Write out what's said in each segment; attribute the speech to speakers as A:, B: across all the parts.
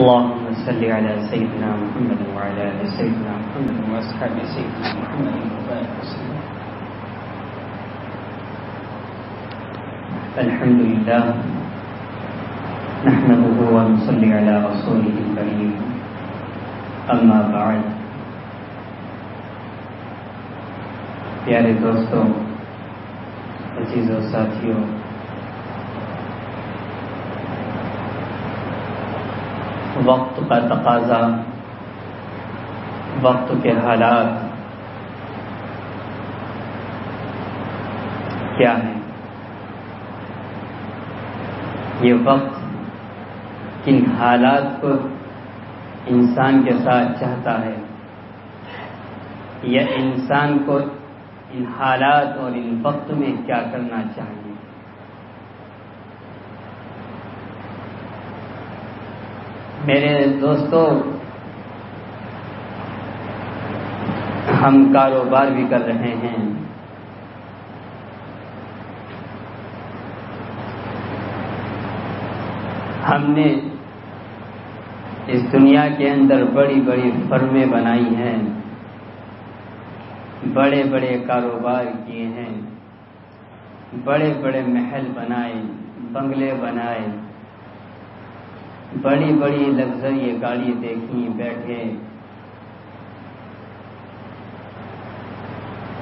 A: اللهم صل على سيدنا محمد وعلى آل سيدنا محمد وأصحاب سيدنا محمد وبارك وسلم. الحمد لله نحمده ونصلي على رسوله الكريم. اما بعد. پیارے دوستوں، عزیزوں، ساتھیوں، وقت کا تقاضا، وقت کے حالات کیا ہیں؟ یہ وقت کن حالات کو انسان کے ساتھ چاہتا ہے، یا انسان کو ان حالات اور ان وقت میں کیا کرنا چاہیے؟ میرے دوستوں، ہم کاروبار بھی کر رہے ہیں، ہم نے اس دنیا کے اندر بڑی بڑی فرمیں بنائی ہیں، بڑے بڑے کاروبار کیے ہیں، بڑے بڑے محل بنائے، بنگلے بنائے، بڑی بڑی لگژری گاڑی دیکھی، بیٹھے.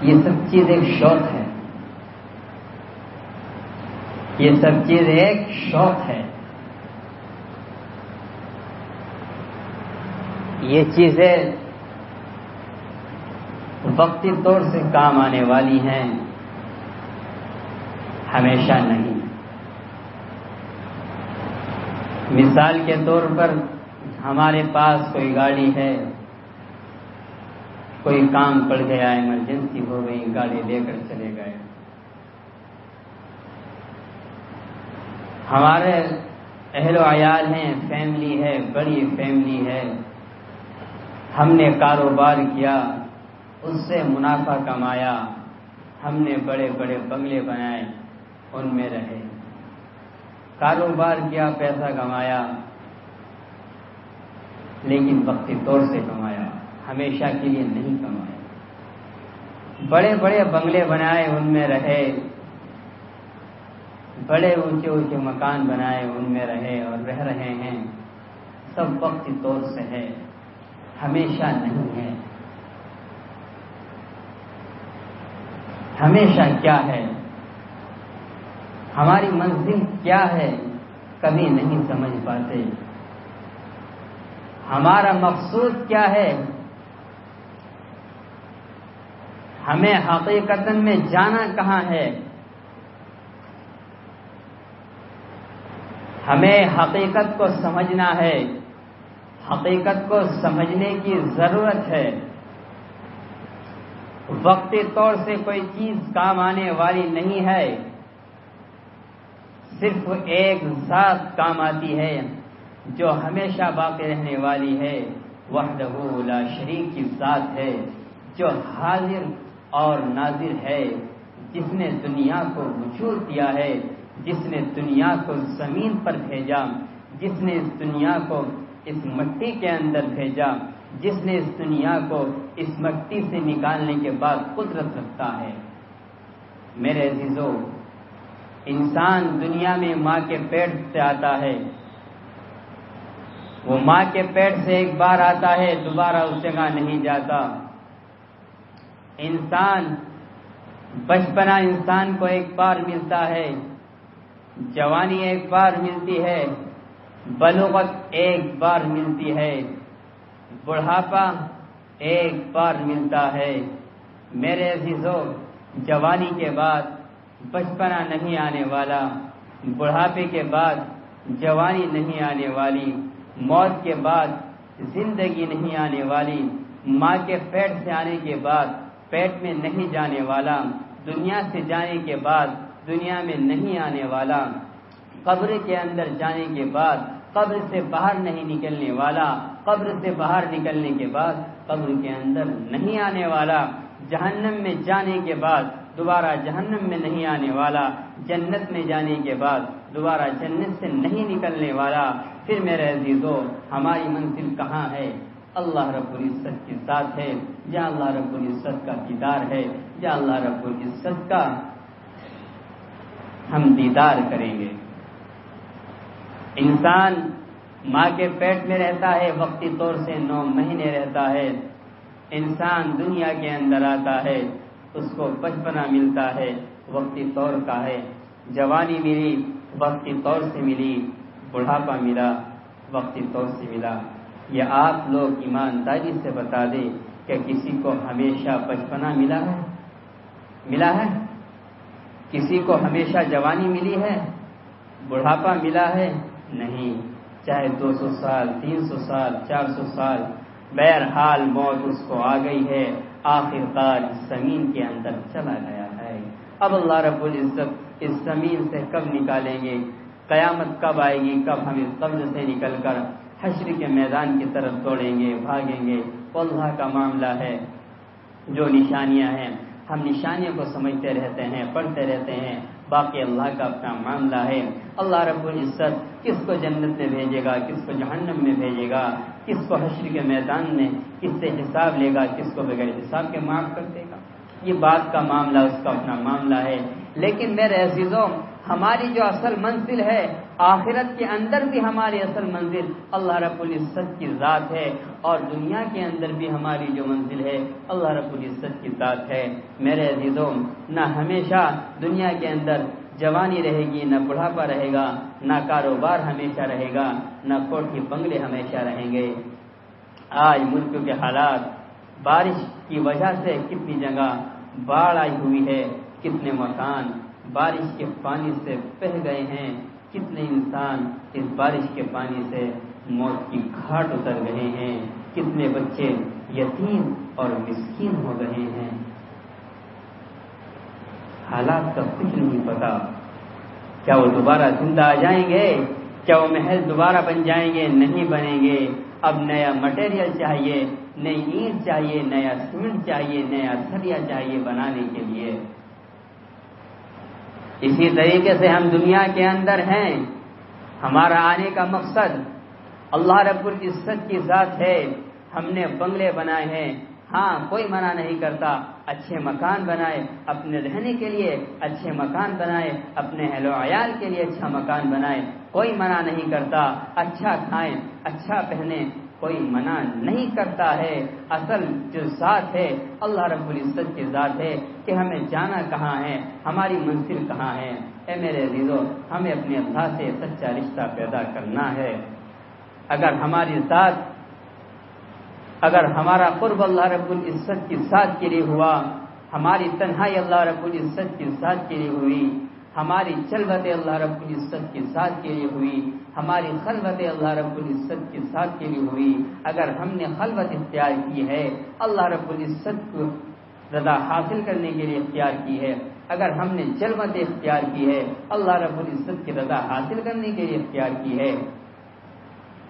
A: یہ سب چیز ایک شوق ہے، یہ سب چیز ایک شوق ہے. یہ چیزیں وقتی طور سے کام آنے والی ہیں، ہمیشہ نہیں. مثال کے طور پر ہمارے پاس کوئی گاڑی ہے، کوئی کام پڑ گیا، ایمرجنسی ہو گئی، گاڑی لے کر چلے گئے. ہمارے اہل و عیال ہیں، فیملی ہے، بڑی فیملی ہے. ہم نے کاروبار کیا، اس سے منافع کمایا، ہم نے بڑے بڑے بنگلے بنائے، ان میں رہے. کاروبار کیا، پیسہ کمایا، لیکن وقتی طور سے کمایا، ہمیشہ کے لیے نہیں کمایا. بڑے بڑے بنگلے بنائے، ان میں رہے، بڑے اونچے اونچے مکان بنائے، ان میں رہے اور رہ رہے ہیں. سب وقتی طور سے ہے، ہمیشہ نہیں ہے. ہمیشہ کیا ہے، ہماری منزل کیا ہے، کبھی نہیں سمجھ پاتے. ہمارا مقصود کیا ہے، ہمیں حقیقتاً میں جانا کہاں ہے، ہمیں حقیقت کو سمجھنا ہے. حقیقت کو سمجھنے کی ضرورت ہے. وقتی طور سے کوئی چیز کام آنے والی نہیں ہے. صرف ایک ذات کام آتی ہے جو ہمیشہ باقی رہنے والی ہے، وحدہ لا شریک کی ذات ہے، جو حاضر اور ناظر ہے، جس نے دنیا کو وجود دیا ہے، جس نے دنیا کو زمین پر بھیجا، جس نے اس دنیا کو اس مٹی کے اندر بھیجا، جس نے اس دنیا کو اس مٹی سے نکالنے کے بعد قدرت رکھتا ہے. میرے عزیزو، انسان دنیا میں ماں کے پیٹ سے آتا ہے. وہ ماں کے پیٹ سے ایک بار آتا ہے، دوبارہ اس جگہ نہیں جاتا. انسان بچپنا انسان کو ایک بار ملتا ہے، جوانی ایک بار ملتی ہے، بلوغت ایک بار ملتی ہے، بڑھاپا ایک بار ملتا ہے. میرے عزیزو، جوانی کے بعد بچپنا نہیں آنے والا، بڑھاپے کے بعد جوانی نہیں آنے والی، موت کے بعد زندگی نہیں آنے والی، ماں کے پیٹ سے آنے کے بعد پیٹ میں نہیں جانے والا، دنیا سے جانے کے بعد دنیا میں نہیں آنے والا، قبر کے اندر جانے کے بعد قبر سے باہر نہیں نکلنے والا، قبر سے باہر نکلنے کے بعد قبر کے اندر نہیں آنے والا، جہنم میں جانے کے بعد دوبارہ جہنم میں نہیں آنے والا، جنت میں جانے کے بعد دوبارہ جنت سے نہیں نکلنے والا، پھر میرے عزیزو ہماری منزل کہاں ہے؟ اللہ رب العزت کی ذات ہے، جہاں اللہ رب العزت کا دیدار ہے، جہاں اللہ رب العزت کا ہم دیدار کریں گے۔ انسان ماں کے پیٹ میں رہتا ہے، وقتی طور سے 9 مہینے رہتا ہے۔ انسان دنیا کے اندر آتا ہے، اس کو بچپنا ملتا ہے، وقتی طور کا ہے۔ جوانی ملی، وقتی طور سے ملی۔ بڑھاپا ملا، وقتی طور سے ملا۔ یہ آپ لوگ ایمانداری سے بتا دیں کہ کسی کو ہمیشہ بچپنا ملا ہے؟ ملا ہے؟ کسی کو ہمیشہ جوانی ملی ہے؟ بڑھاپا ملا ہے؟ نہیں۔ چاہے 200 سال، 300 سال، 400 سال، بہرحال موت اس کو آ گئی ہے، آخر کار اس زمین کے اندر چلا گیا ہے۔ اب اللہ رب العزت اس زمین سے کب نکالیں گے؟ قیامت کب آئے گی؟ کب ہم اس قبر سے نکل کر حشر کے میدان کی طرف دوڑیں گے، بھاگیں گے؟ وہ اللہ کا معاملہ ہے۔ جو نشانیاں ہیں ہم نشانیوں کو سمجھتے رہتے ہیں، پڑھتے رہتے ہیں، باقی اللہ کا اپنا معاملہ ہے۔ اللہ رب العزت کس کو جنت میں بھیجے گا، کس کو جہنم میں بھیجے گا، کس کو حشر کے میدان میں کس سے حساب لے گا، کس کو بغیر حساب کے معاف کر دے گا، یہ بات کا معاملہ اس کا اپنا معاملہ ہے۔ لیکن میرے عزیزوں ہماری جو اصل منزل ہے، آخرت کے اندر بھی ہماری اصل منزل اللہ رب العزت کی ذات ہے، اور دنیا کے اندر بھی ہماری جو منزل ہے اللہ رب العزت کی ذات ہے۔ میرے عزیزوں نہ ہمیشہ دنیا کے اندر جوانی رہے گی، نہ بڑھاپا رہے گا، نہ کاروبار ہمیشہ رہے گا، نہ کوٹھی بنگلے ہمیشہ رہیں گے۔ آج ملک کے حالات، بارش کی وجہ سے کتنی جگہ باڑھ آئی ہوئی ہے، کتنے مکان بارش کے پانی سے بہہ گئے ہیں، کتنے انسان اس بارش کے پانی سے موت کی گھاٹ اتر گئے ہیں، کتنے بچے یتیم اور مسکین ہو گئے ہیں۔ حالات کا کچھ نہیں پتا، کیا وہ دوبارہ زندہ آ جائیں گے؟ کیا وہ محل دوبارہ بن جائیں گے؟ نہیں بنیں گے۔ اب نیا مٹیریل چاہیے، نئی اینٹ چاہیے، نیا سیمنٹ چاہیے، نیا سریا چاہیے بنانے کے لیے۔ اسی طریقے سے ہم دنیا کے اندر ہیں، ہمارا آنے کا مقصد اللہ رب العزت کی ذات ہے۔ ہم نے بنگلے بنائے ہیں، ہاں کوئی منع نہیں کرتا، اچھے مکان بنائے، اپنے رہنے کے لیے اچھے مکان بنائے، اپنے اہل و عیال کے لیے اچھا مکان بنائے، کوئی منع نہیں کرتا، اچھا کھائیں، اچھا پہنیں، کوئی منع نہیں کرتا ہے۔ اصل جو ذات ہے اللہ رب العزت کی ذات ہے کہ ہمیں جانا کہاں ہے، ہماری منزل کہاں ہے۔ اے میرے عزیزو ہمیں اپنے اللہ سے سچا رشتہ پیدا کرنا ہے۔ اگر ہمارا قرب اللہ رب العزت کی ذات کے لیے ہوا، ہماری تنہائی اللہ رب العزت کی ذات کے لیے ہوئی، ہماری جلوت اللہ رب العزت کی ذات کے لیے ہوئی، ہماری خلوت اللہ رب العزت کی ذات کے لیے ہوئی، اگر ہم نے خلوت اختیار کی ہے اللہ رب العزت کو رضا حاصل کرنے کے لیے اختیار کی ہے، اگر ہم نے جلوت اختیار کی ہے اللہ رب العزت کی رضا حاصل کرنے کے لیے اختیار کی ہے،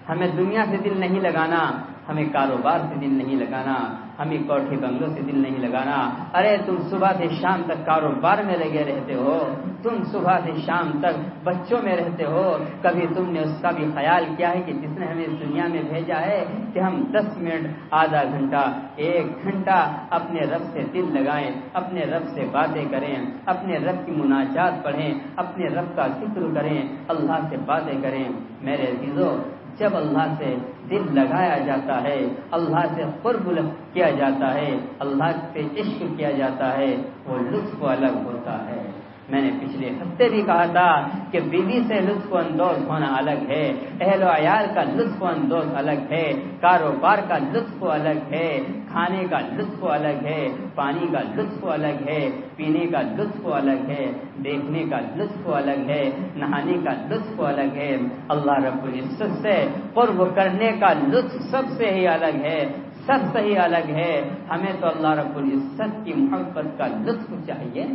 A: ہمیں دنیا سے دل نہیں لگانا، ہمیں کاروبار سے دل نہیں لگانا، ہمیں کوٹھی بنگلوں سے دل نہیں لگانا۔ ارے تم صبح سے شام تک کاروبار میں لگے رہتے ہو، تم صبح سے شام تک بچوں میں رہتے ہو، کبھی تم نے اس کا بھی خیال کیا ہے کہ جس نے ہمیں اس دنیا میں بھیجا ہے کہ ہم 10 منٹ، آدھا گھنٹہ، 1 گھنٹہ اپنے رب سے دل لگائیں، اپنے رب سے باتیں کریں، اپنے رب کی مناجات پڑھیں، اپنے رب کا ذکر کریں، اللہ سے باتیں کریں۔ میرے عزیزو جب اللہ سے دل لگایا جاتا ہے، اللہ سے قرب کیا جاتا ہے، اللہ سے عشق کیا جاتا ہے، وہ لطف الگ ہوتا ہے۔ میں نے پچھلے ہفتے بھی کہا تھا کہ بیوی سے لطف اندوز ہونا الگ ہے، اہل و عیال کا لطف اندوز الگ ہے، کاروبار کا لطف الگ ہے، کھانے کا لطف الگ ہے، پانی کا لطف الگ ہے، پینے کا لطف الگ ہے، دیکھنے کا لطف الگ ہے، نہانے کا لطف الگ ہے، اللہ رب العزت سے قرب کرنے کا لطف سب سے ہی الگ ہے، سب سے ہی الگ ہے۔ ہمیں تو اللہ رب العزت کی محبت کا لطف چاہیے،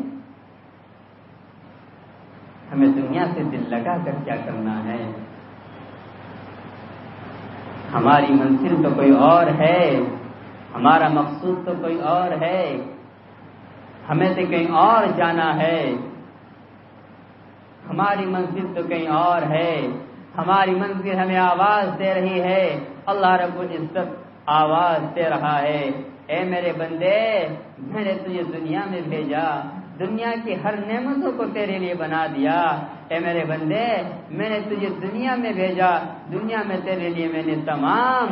A: ہمیں دنیا سے دل لگا کر کیا کرنا ہے؟ ہماری منزل تو کوئی اور ہے، ہمارا مقصود تو کوئی اور ہے، ہمیں تو کہیں اور جانا ہے۔ ہماری منزل تو کہیں اور ہے، ہماری منزل ہمیں آواز دے رہی ہے، اللہ رب العزت آواز دے رہا ہے، اے میرے بندے میں نے تجھے دنیا میں بھیجا، دنیا کی ہر نعمتوں کو تیرے لیے بنا دیا، اے میرے بندے میں نے تجھے دنیا میں بھیجا، دنیا میں تیرے لیے میں نے تمام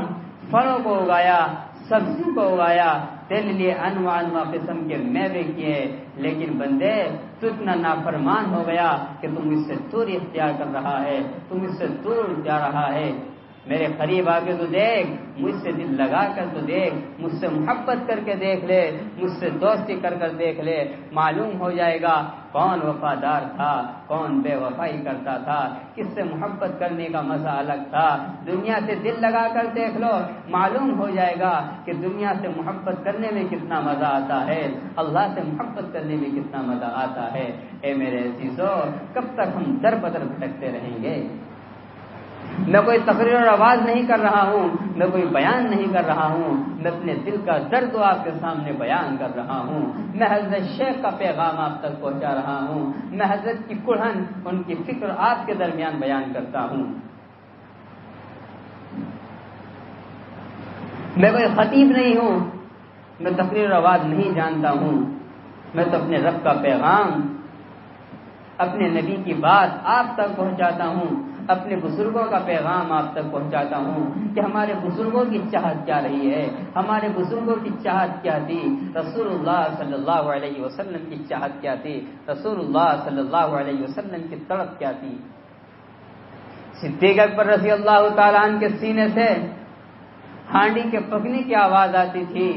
A: پھلوں کو اگایا، سبزی کو اگایا، تیرے لیے انواع قسم کے میوے کیے، لیکن بندے تو اتنا نافرمان ہو گیا کہ تم اس سے دور اختیار کر رہا ہے، تم اس سے دور جا رہا ہے۔ میرے قریب آ کے تو دیکھ، مجھ سے دل لگا کر تو دیکھ، مجھ سے محبت کر کے دیکھ لے، مجھ سے دوستی کر کر دیکھ لے، معلوم ہو جائے گا کون وفادار تھا، کون بے وفائی کرتا تھا، کس سے محبت کرنے کا مزہ الگ تھا۔ دنیا سے دل لگا کر دیکھ لو، معلوم ہو جائے گا کہ دنیا سے محبت کرنے میں کتنا مزہ آتا ہے، اللہ سے محبت کرنے میں کتنا مزہ آتا ہے۔ اے میرے عزیزو، کب تک ہم در بدر بھٹکتے رہیں گے؟ میں کوئی تقریر اور آواز نہیں کر رہا ہوں، میں کوئی بیان نہیں کر رہا ہوں، میں اپنے دل کا درد آپ کے سامنے بیان کر رہا ہوں، میں حضرت شیخ کا پیغام آپ تک پہنچا رہا ہوں، میں حضرت کی کڑھن، ان کی فکر آپ کے درمیان بیان کرتا ہوں۔ میں کوئی خطیب نہیں ہوں، میں تقریر اور آواز نہیں جانتا ہوں، میں تو اپنے رب کا پیغام، اپنے نبی کی بات آپ تک پہنچاتا ہوں، اپنے بزرگوں کا پیغام آپ تک پہنچاتا ہوں کہ ہمارے بزرگوں کی چاہت کیا رہی ہے، ہمارے بزرگوں کی چاہت کیا تھی، رسول اللہ صلی اللہ علیہ وسلم کی چاہت کیا تھی، رسول اللہ صلی اللہ علیہ وسلم کی تڑپ کیا تھی۔ صدیق اکبر رضی اللہ تعالیٰ عنہ کے سینے سے ہانڈی کے پکنے کی آواز آتی تھی،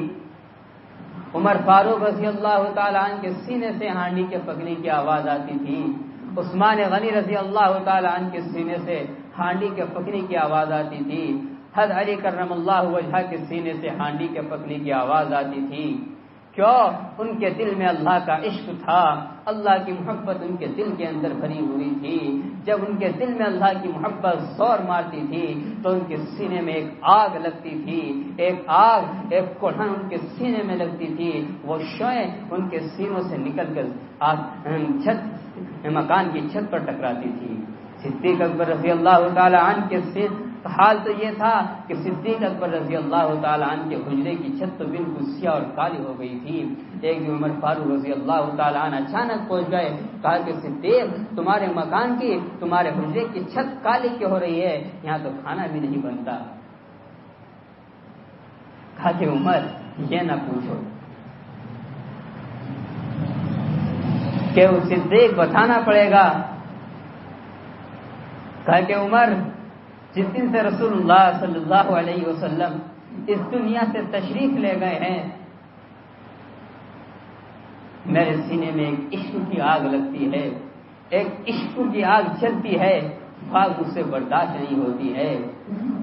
A: عمر فاروق رضی اللہ تعالیٰ عنہ کے سینے سے ہانڈی کے پکنے کی آواز آتی تھی، عثمان غنی رضی اللہ تعالیٰ عنہ کے سینے سے ہانڈی کے پکنے کی آواز آتی تھی، حضرت علی کرم اللہ وجہہ کے سینے سے ہانڈی کے پکنے کی آواز آتی تھی۔ کیوں؟ ان کے دل میں اللہ کا عشق تھا، اللہ کی محبت ان کے دل کے اندر بھری ہوئی تھی۔ جب ان کے دل میں اللہ کی محبت زور مارتی تھی تو ان کے سینے میں ایک آگ لگتی تھی، ایک آگ، ایک کڑھن ان کے سینے میں لگتی تھی، وہ شعیں ان کے سینوں سے نکل کر مکان کی چھت پر ٹکراتی تھی۔ صدیق اکبر رضی اللہ تعالی عنہ کے حال تو یہ تھا کہ صدیق اکبر رضی اللہ تعالی عنہ کے حجرے کی چھت تو بالکل سیاہ اور کالی ہو گئی تھی۔ ایک دن عمر فاروق رضی اللہ تعالی عنہ اچانک پہنچ گئے، کہا کہ صدیق تمہارے مکان کی، تمہارے حجرے کی چھت کالی کیوں ہو رہی ہے؟ یہاں تو کھانا بھی نہیں بنتا۔ کہا کہ عمر یہ نہ پوچھو، کہ وہ صدیق بتانا پڑے گا۔ کہا کہ عمر جس دن سے رسول اللہ صلی اللہ علیہ وسلم اس دنیا سے تشریف لے گئے ہیں، میرے سینے میں ایک عشق کی آگ لگتی ہے، ایک عشق کی آگ چلتی ہے، آگ مجھ سے برداشت نہیں ہوتی ہے،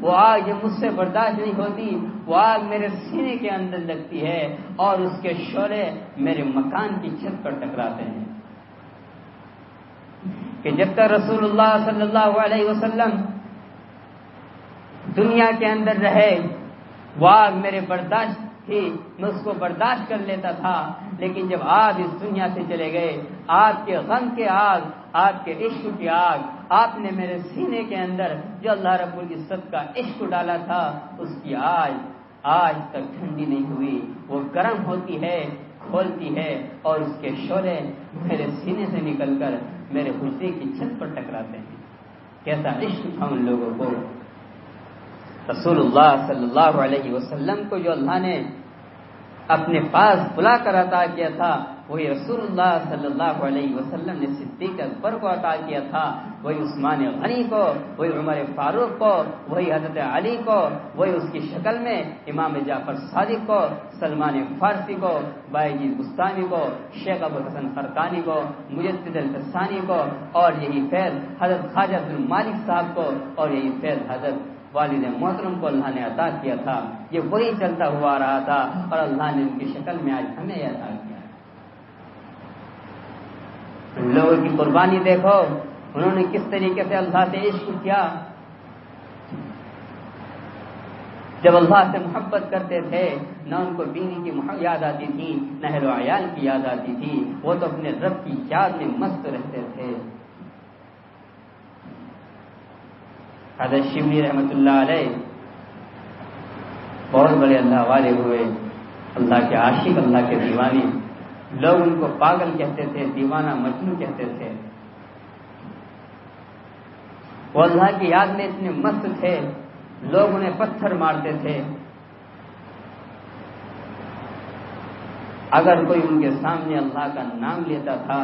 A: وہ آگ جب مجھ سے برداشت نہیں ہوتی، وہ آگ میرے سینے کے اندر لگتی ہے اور اس کے شعلے میرے مکان کی چھت پر ٹکراتے ہیں کہ جب تک رسول اللہ صلی اللہ علیہ وسلم دنیا کے اندر رہے، وہ آگ میرے برداشت تھی، میں اس کو برداشت کر لیتا تھا، لیکن جب آپ اس دنیا سے چلے گئے، آپ کے غم کے آگ، آپ کے عشق کی آگ، آپ نے میرے سینے کے اندر جو اللہ رب العزت کا عشق ڈالا تھا، اس کی آج تک ٹھنڈی نہیں ہوئی، وہ گرم ہوتی ہے، کھولتی ہے اور اس کے شعلے میرے سینے سے نکل کر میرے حجرے کی چھت پر ٹکراتے ہیں۔ کیسا عشق تھا ان لوگوں کو۔ رسول اللہ صلی اللہ علیہ وسلم کو جو اللہ نے اپنے پاس بلا کر عطا کیا تھا، وہی رسول اللہ صلی اللہ علیہ وسلم نے صدیق اکبر کو عطا کیا تھا، وہی عثمان غنی کو، وہی عمر فاروق کو، وہی حضرت علی کو، وہی اس کی شکل میں امام جعفر صادق کو، سلمان فارسی کو، بائیجیز بستانی کو، شیخ ابو الحسن فرقانی کو، مجدد الفسانی کو، اور یہی فیض حضرت خواجہ عبد المالک صاحب کو، اور یہی فیض حضرت والد محترم کو اللہ نے عطا کیا تھا۔ یہ وہی چلتا ہوا آ رہا تھا اور اللہ نے ان کی شکل میں آج ہمیں عطا کیا۔ ان لوگوں کی قربانی دیکھو، انہوں نے کس طریقے سے اللہ سے عشق کیا۔ جب اللہ سے محبت کرتے تھے، نہ ان کو بیوی کی یاد آتی تھی، نہ اہل و عیال کی یاد آتی تھی، وہ تو اپنے رب کی یاد میں مست رہتے تھے۔ حضرت شبلی رحمۃ اللہ علیہ بہت بڑے اللہ والے ہوئے، اللہ کے عاشق، اللہ کے دیوانے. لوگ ان کو پاگل کہتے تھے، دیوانہ مجنون کہتے تھے. وہ اللہ کی یاد میں اتنے مست تھے، لوگ انہیں پتھر مارتے تھے. اگر کوئی ان کے سامنے اللہ کا نام لیتا تھا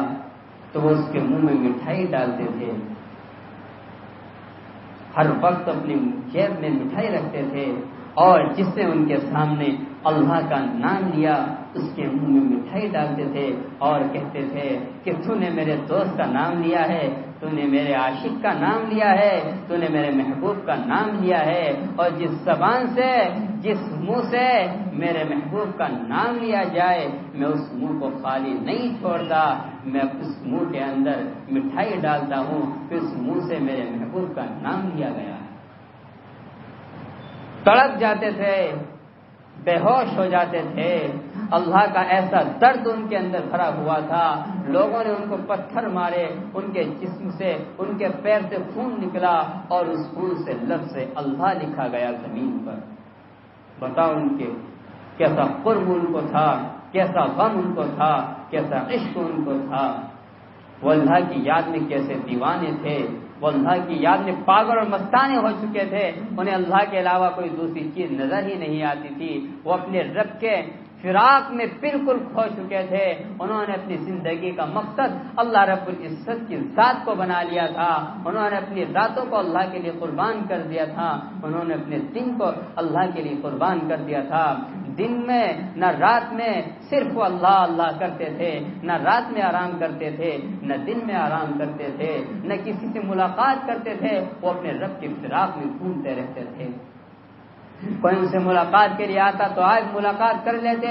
A: تو وہ اس کے منہ میں مٹھائی ڈالتے تھے. ہر وقت اپنی جیب میں مٹھائی رکھتے تھے، اور جس نے ان کے سامنے اللہ کا نام لیا اس کے منہ میں مٹھائی ڈالتے تھے اور کہتے تھے کہ تو نے میرے دوست کا نام لیا ہے، تو نے میرے عاشق کا نام لیا ہے، تو نے میرے محبوب کا نام لیا ہے. اور جس زبان سے، جس منہ سے میرے محبوب کا نام لیا جائے، میں اس منہ کو خالی نہیں چھوڑتا، میں اس منہ کے اندر مٹھائی ڈالتا ہوں کہ اس منہ سے میرے محبوب کا نام لیا گیا. تڑپ جاتے تھے، بے ہوش ہو جاتے تھے. اللہ کا ایسا درد ان کے اندر بھرا ہوا تھا. لوگوں نے ان کو پتھر مارے، ان کے جسم سے، ان کے پیر سے خون نکلا، اور اس خون سے لفظ اللہ لکھا گیا زمین پر. بتاؤ ان کے کیسا قرب ان کو تھا، کیسا غم ان کو تھا، کیسا عشق ان کو تھا. وہ اللہ کی یاد میں کیسے دیوانے تھے، وہ اللہ کی یاد میں پاگل اور مستانے ہو چکے تھے. انہیں اللہ کے علاوہ کوئی دوسری چیز نظر ہی نہیں آتی تھی. وہ اپنے رب کے فراق میں بالکل کھو چکے تھے. انہوں نے اپنی زندگی کا مقصد اللہ رب العزت کی ذات کو بنا لیا تھا. انہوں نے اپنی راتوں کو اللہ کے لیے قربان کر دیا تھا. انہوں نے اپنے دن کو اللہ کے لیے قربان کر دیا تھا. دن میں نہ رات میں صرف وہ اللہ اللہ کرتے تھے، نہ رات میں آرام کرتے تھے، نہ دن میں آرام کرتے تھے، نہ کسی سے ملاقات کرتے تھے. وہ اپنے رب کے فراق میں گھومتے رہتے تھے. کوئی ان سے ملاقات کے لیے آتا تو آج ملاقات کر لیتے،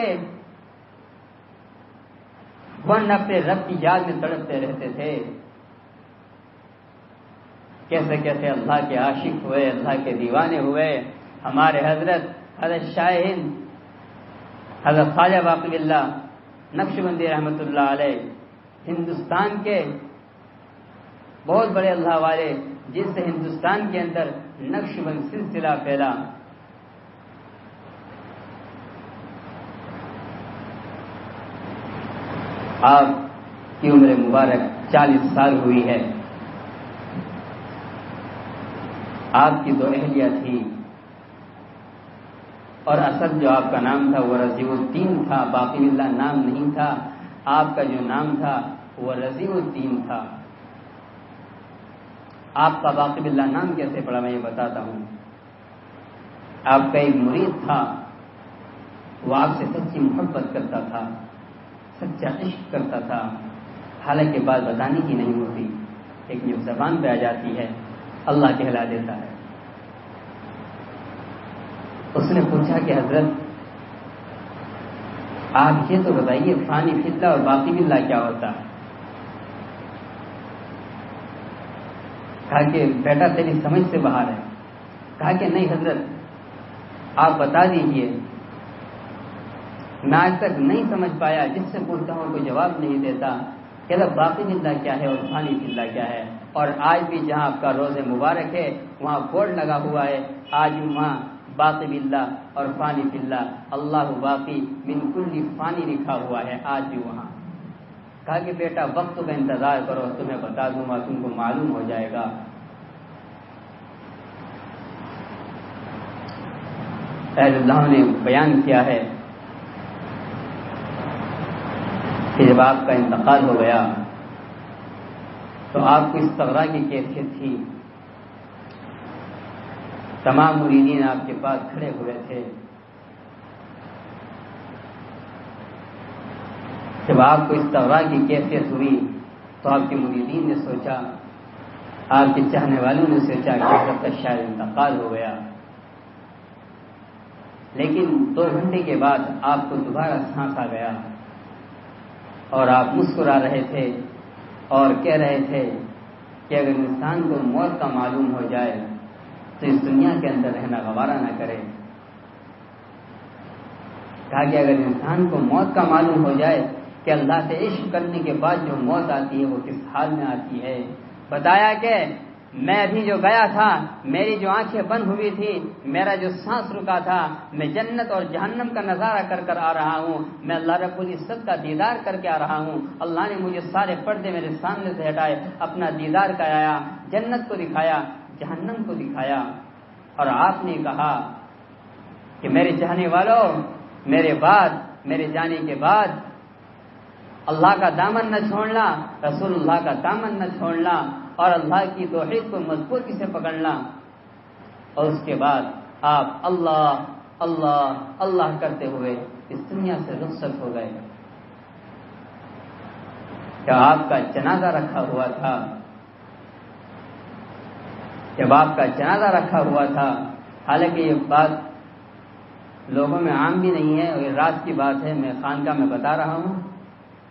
A: ورنہ اپنے رب کی یاد میں تڑپتے رہتے تھے. کیسے کیسے اللہ کے عاشق ہوئے، اللہ کے دیوانے ہوئے. ہمارے حضرت شاہ ہند حضرت خواجہ باقی اللہ نقشبندی رحمۃ اللہ علیہ ہندوستان کے بہت بڑے اللہ والے، جس سے ہندوستان کے اندر نقشبند سلسلہ پھیلا. آپ کی عمر مبارک 40 سال ہوئی ہے. آپ کی 2 اہلیہ تھی، اور اصل جو آپ کا نام تھا وہ رضی الدین تھا، باقی اللہ نام نہیں تھا. آپ کا جو نام تھا وہ رضی الدین تھا. آپ کا باقی اللہ نام کیسے پڑا میں یہ بتاتا ہوں. آپ کا ایک مرید تھا، وہ آپ سے سچی محبت کرتا تھا، سچا عشق کرتا تھا. حالانکہ بات بتانے کی نہیں ہوتی، لیکن جب زبان پہ آ جاتی ہے اللہ کہلا دیتا ہے. اس نے پوچھا کہ حضرت آپ یہ تو بتائیے فانی فتنہ اور باقی باللہ کیا ہوتا ہے؟ کہا کہ بیٹا تیری سمجھ سے باہر ہے. کہا کہ نہیں حضرت آپ بتا دیجئے. میں آج تک نہیں سمجھ پایا، جس سے پوچھتا ہوں کوئی جواب نہیں دیتا کہ باقی باللہ کیا ہے اور فانی باللہ کیا ہے. اور آج بھی جہاں آپ کا روز مبارک ہے وہاں بورڈ لگا ہوا ہے، آج وہاں باقی باللہ اور فانی باللہ، اللہ باقی من کل فانی لکھا ہوا ہے آج بھی وہاں. کہا کہ بیٹا وقت کا انتظار کرو، تمہیں بتا دوں گا، تم کو معلوم ہو جائے گا. اہل اللہ نے بیان کیا ہے کہ جب آپ کا انتقال ہو گیا تو آپ کو استغراء کی کیفیت تھی. تمام مریدین آپ کے پاس کھڑے ہوئے تھے. جب آپ کو استغراء کی کیفیت ہوئی تو آپ کے مریدین نے سوچا، آپ کے چاہنے والوں نے سوچا کہ حضرت کا شاید انتقال ہو گیا. لیکن 2 گھنٹے کے بعد آپ کو دوبارہ سانس آ گیا اور آپ مسکرا رہے تھے اور کہہ رہے تھے کہ اگر انسان کو موت کا معلوم ہو جائے تو اس دنیا کے اندر رہنا گوارا نہ کرے. کہا کہ اگر انسان کو موت کا معلوم ہو جائے کہ اللہ سے عشق کرنے کے بعد جو موت آتی ہے وہ کس حال میں آتی ہے. بتایا کہ میں ابھی جو گیا تھا، میری جو آنکھیں بند ہوئی تھی، میرا جو سانس رکا تھا، میں جنت اور جہنم کا نظارہ کر کر آ رہا ہوں، میں اللہ رب العزت کا دیدار کر کے آ رہا ہوں۔ اللہ نے مجھے سارے پردے میرے سامنے سے ہٹائے، اپنا دیدار کرایا، جنت کو دکھایا، جہنم کو دکھایا، اور آپ نے کہا کہ میرے چاہنے والوں، میرے بعد، میرے جانے کے بعد اللہ کا دامن نہ چھوڑنا، رسول اللہ کا دامن نہ چھوڑنا، اور اللہ کی توحید کو مضبوطی سے پکڑنا۔ اور اس کے بعد آپ اللہ اللہ اللہ کرتے ہوئے اس دنیا سے رخصت ہو گئے۔ جب آپ کا جنازہ رکھا ہوا تھا، جب آپ کا جنازہ رکھا ہوا تھا، حالانکہ یہ بات لوگوں میں عام بھی نہیں ہے، اور یہ رات کی بات ہے، میں خانقاہ میں بتا رہا ہوں،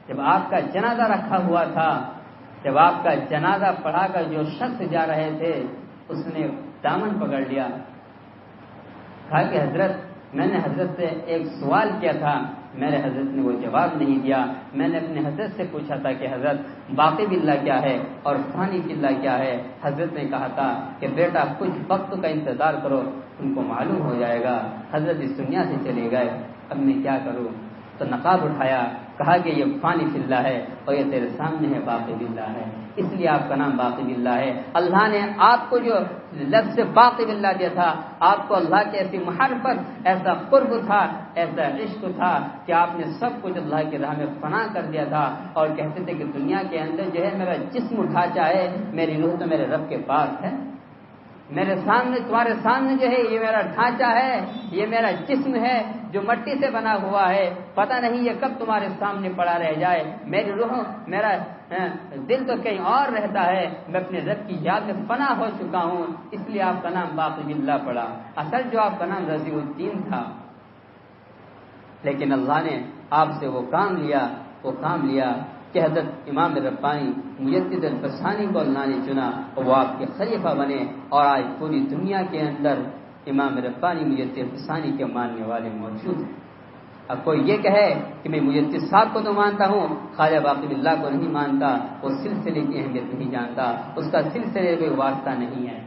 A: جب آپ کا جنازہ رکھا ہوا تھا، جب آپ کا جنازہ پڑھا کر جو شخص جا رہے تھے، اس نے دامن پکڑ لیا، کہا کہ حضرت، میں نے حضرت سے ایک سوال کیا تھا، میرے حضرت نے وہ جواب نہیں دیا۔ میں نے اپنے حضرت سے پوچھا تھا کہ حضرت باقی باللہ کیا ہے اور فانی باللہ کیا ہے؟ حضرت نے کہا تھا کہ بیٹا کچھ وقت کا انتظار کرو، تم کو معلوم ہو جائے گا۔ حضرت اس دنیا سے چلے گئے۔ اب میں کیا کروں؟ تو نقاب اٹھایا، کہا کہ یہ فانی باللہ ہے اور یہ تیرے سامنے ہے باقی باللہ ہے، اس لیے آپ کا نام باقی باللہ ہے۔ اللہ نے آپ کو جو لفظ باقی باللہ دیا تھا، آپ کو اللہ کی ایسی محبت، ایسا قرب تھا، ایسا عشق تھا کہ آپ نے سب کچھ اللہ کی راہ میں فنا کر دیا تھا، اور کہتے تھے کہ دنیا کے اندر جو ہے میرا جسم ڈھانچہ ہے، میری روح تو میرے رب کے پاس ہے، میرے سامنے، تمہارے سامنے جو ہے یہ میرا ڈھانچہ ہے، یہ میرا جسم ہے جو مٹی سے بنا ہوا ہے، پتہ نہیں یہ کب تمہارے سامنے پڑا رہ جائے، میری روح، میرا دل تو کہیں اور رہتا ہے، میں اپنے رب کی یاد میں فنا ہو چکا ہوں، اس لیے آپ کا نام باقی باللہ پڑا۔ اصل جو آپ کا نام رضی الدین تھا، لیکن اللہ نے آپ سے وہ کام لیا کہ حضرت امام ربانی مجدد الفسانی کو اللہ نے چنا اور وہ آپ کے خلیفہ بنے، اور آج پوری دنیا کے اندر امام ربانی مجدد الفسانی کے ماننے والے موجود ہیں۔ اب کوئی یہ کہے کہ میں مجدد صاحب کو تو مانتا ہوں، خواجہ باقی باللہ کو نہیں مانتا، وہ سلسلے کی اہمیت نہیں جانتا، اس کا سلسلے میں واسطہ نہیں ہے۔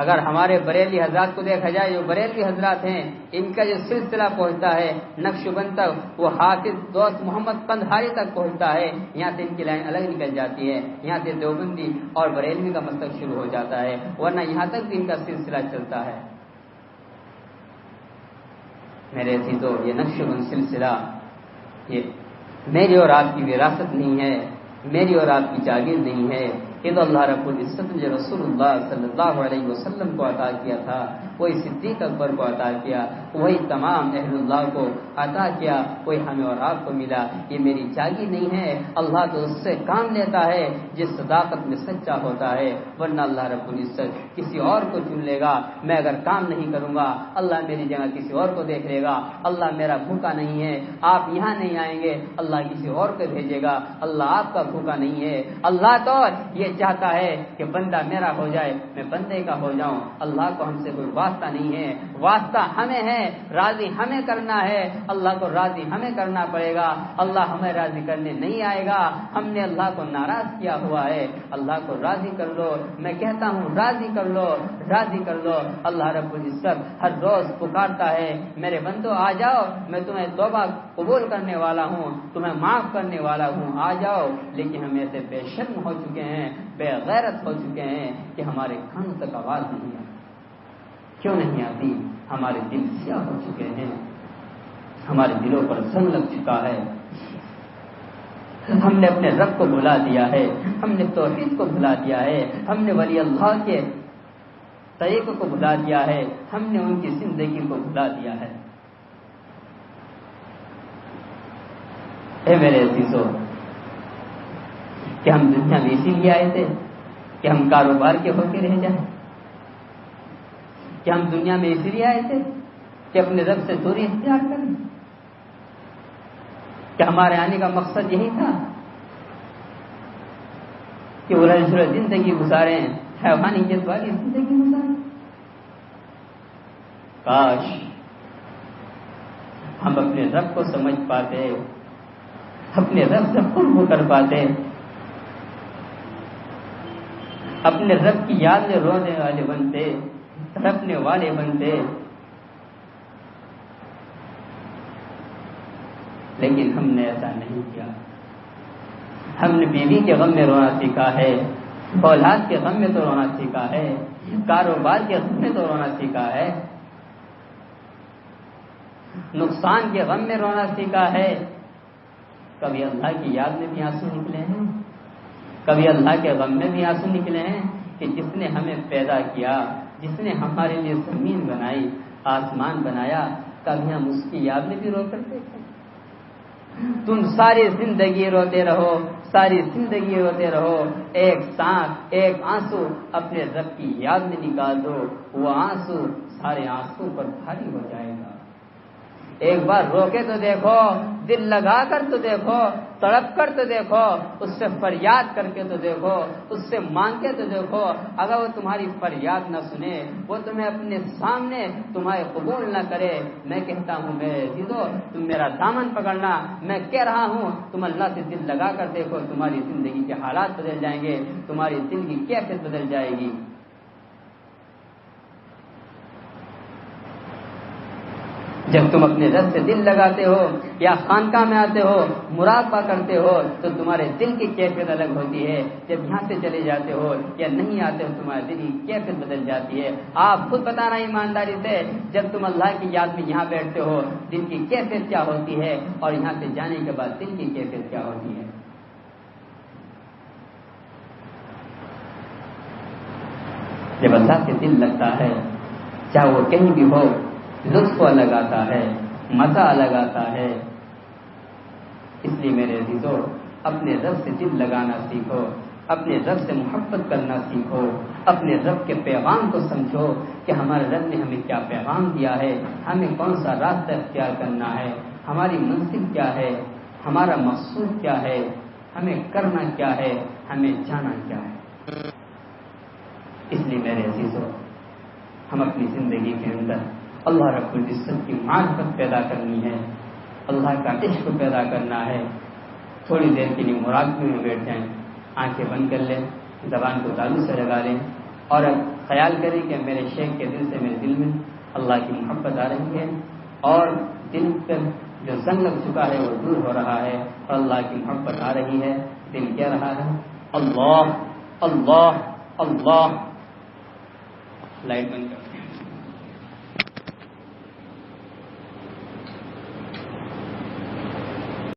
A: اگر ہمارے بریلی حضرات کو دیکھا جائے، جو بریلی حضرات ہیں، ان کا جو سلسلہ پہنچتا ہے نقشبند تک، وہ حافظ دوست محمد قندھاری تک پہنچتا ہے، یہاں سے ان کی لائن الگ نکل جاتی ہے، یہاں سے دیوبندی اور بریلوی کا مسلک شروع ہو جاتا ہے، ورنہ یہاں تک بھی ان کا سلسلہ چلتا ہے۔ میرے عزیزو، یہ نقشبند سلسلہ یہ میری اور آپ کی وراثت نہیں ہے، میری اور آپ کی جاگیر نہیں ہے، یہ تو اللہ رب العزت نے رسول اللہ صلی اللہ علیہ وسلم کو عطا کیا تھا، وہی صدیق اکبر کو عطا کیا، وہی تمام اہل اللہ کو عطا کیا، وہی ہمیں اور آپ کو ملا۔ یہ میری جاگیر نہیں ہے، اللہ تو اس سے کام لیتا ہے جس صداقت میں سچا ہوتا ہے، ورنہ اللہ رب العزت کسی اور کو چن لے گا۔ میں اگر کام نہیں کروں گا، اللہ میری جگہ کسی اور کو دیکھ لے گا۔ اللہ میرا بھوکا نہیں ہے، آپ یہاں نہیں آئیں گے، اللہ کسی اور کو بھیجے گا۔ اللہ آپ کا بھوکا نہیں ہے، اللہ تو یہ چاہتا ہے کہ بندہ میرا ہو جائے، میں بندے کا ہو جاؤں۔ اللہ کو ہم سے کوئی واسطہ نہیں ہے، واسطہ ہمیں ہے، راضی ہمیں کرنا ہے، اللہ کو راضی ہمیں کرنا پڑے گا۔ اللہ ہمیں راضی کرنے نہیں آئے گا، ہم نے اللہ کو ناراض کیا ہوا ہے۔ اللہ کو راضی کر لو، میں کہتا ہوں راضی کر لو، راضی کر لو۔ اللہ رب العزت ہر روز پکارتا ہے، میرے بندو آ جاؤ، میں تمہیں توبہ قبول کرنے والا ہوں، تمہیں معاف کرنے والا ہوں، آ جاؤ۔ لیکن ہم ایسے بے شرم ہو چکے ہیں، بے غیرت ہو چکے ہیں کہ ہمارے کانوں تک آواز نہیں آتی۔ کیوں نہیں آتی؟ ہمارے دل سیاہ ہو چکے ہیں، ہمارے دلوں پر زنگ لگ چکا ہے، ہم نے اپنے رب کو بھلا دیا ہے، ہم نے توحید کو بھلا دیا ہے، ہم نے ولی اللہ کے طریقوں کو بھلا دیا ہے، ہم نے ان کی زندگی کو بھلا دیا ہے۔ اے میرے عزیزو، کہ ہم دنیا میں اسی لیے آئے تھے کہ ہم کاروبار کے ہو کے رہ جائیں؟ کہ ہم دنیا میں اسی لیے آئے تھے کہ اپنے رب سے دوری اختیار کریں؟ کہ ہمارے آنے کا مقصد یہی تھا کہ الجھ رہے زندگی گزاریں، حیوانیت والی زندگی گزاریں؟ کاش ہم اپنے رب کو سمجھ پاتے، اپنے رب سے قرب کر پاتے، اپنے رب کی یاد میں رونے والے بنتے، تڑپنے والے بنتے، لیکن ہم نے ایسا نہیں کیا۔ ہم نے بیوی کے غم میں رونا سیکھا ہے، اولاد کے غم میں تو رونا سیکھا ہے، کاروبار کے غم میں تو رونا سیکھا ہے، نقصان کے غم میں رونا سیکھا ہے۔ کبھی اللہ کی یاد میں بھی آنسو نکلے ہیں، کبھی اللہ کے غم میں بھی آنسو نکلے ہیں کہ جس نے ہمیں پیدا کیا، جس نے ہمارے لیے زمین بنائی، آسمان بنایا، کبھی ہم اس کی یاد میں بھی رو کرتے تھے؟ تم ساری زندگی روتے رہو، ساری زندگی روتے رہو، ایک سانس ایک آنسو اپنے رب کی یاد میں نکال دو، وہ آنسو سارے آنسو پر بھاری ہو جائے گا۔ ایک بار رو کے تو دیکھو، دل لگا کر تو دیکھو، تڑپ کر تو دیکھو، اس سے فریاد کر کے تو دیکھو، اس سے مانگ کے تو دیکھو۔ اگر وہ تمہاری فریاد نہ سنے، وہ تمہیں اپنے سامنے تمہارے قبول نہ کرے، میں کہتا ہوں میرے عزیزو، تم میرا دامن پکڑنا، میں کہہ رہا ہوں تم اللہ سے دل لگا کر دیکھو، تمہاری زندگی کے حالات بدل جائیں گے، تمہاری زندگی کیفیت بدل جائے گی۔ جب تم اپنے رب سے دل لگاتے ہو یا خانقاہ میں آتے ہو، مراقبہ کرتے ہو، تو تمہارے دل کی کیفیت الگ ہوتی ہے۔ جب یہاں سے چلے جاتے ہو یا نہیں آتے ہو، تمہارے دل کی کیفیت بدل جاتی ہے۔ آپ خود بتانا ایمانداری سے، جب تم اللہ کی یاد میں یہاں بیٹھتے ہو، دل کی کیفیت کیا ہوتی ہے، اور یہاں سے جانے کے بعد دل کی کیفیت کیا ہوتی ہے۔ جب اللہ سے دل لگتا ہے، چاہے وہ کہیں بھی ہو، لطف الگ آتا ہے، مزہ الگ آتا ہے۔ اس لیے میرے عزیزو، اپنے رب سے دل لگانا سیکھو، اپنے رب سے محبت کرنا سیکھو، اپنے رب کے پیغام کو سمجھو کہ ہمارے رب نے ہمیں کیا پیغام دیا ہے، ہمیں کون سا راستہ اختیار کرنا ہے، ہماری منزل کیا ہے، ہمارا مقصود کیا ہے، ہمیں کرنا کیا ہے، ہمیں جانا کیا ہے۔ اس لیے میرے عزیزو، ہم اپنی زندگی کے اندر اللہ رب العزت کی معرفت پیدا کرنی ہے، اللہ کا عشق پیدا کرنا ہے۔ تھوڑی دیر کے لیے مراقبے میں بیٹھ جائیں، آنکھیں بند کر لیں، زبان کو تالو سے لگا لیں، اور خیال کریں کہ میرے شیخ کے دل سے میرے دل میں اللہ کی محبت آ رہی ہے، اور دل پر جو زنگ لگ چکا ہے وہ دور ہو رہا ہے، اور اللہ کی محبت آ رہی ہے۔ دل کہہ رہا ہے اللہ اللہ اللہ۔ لائٹ بند کر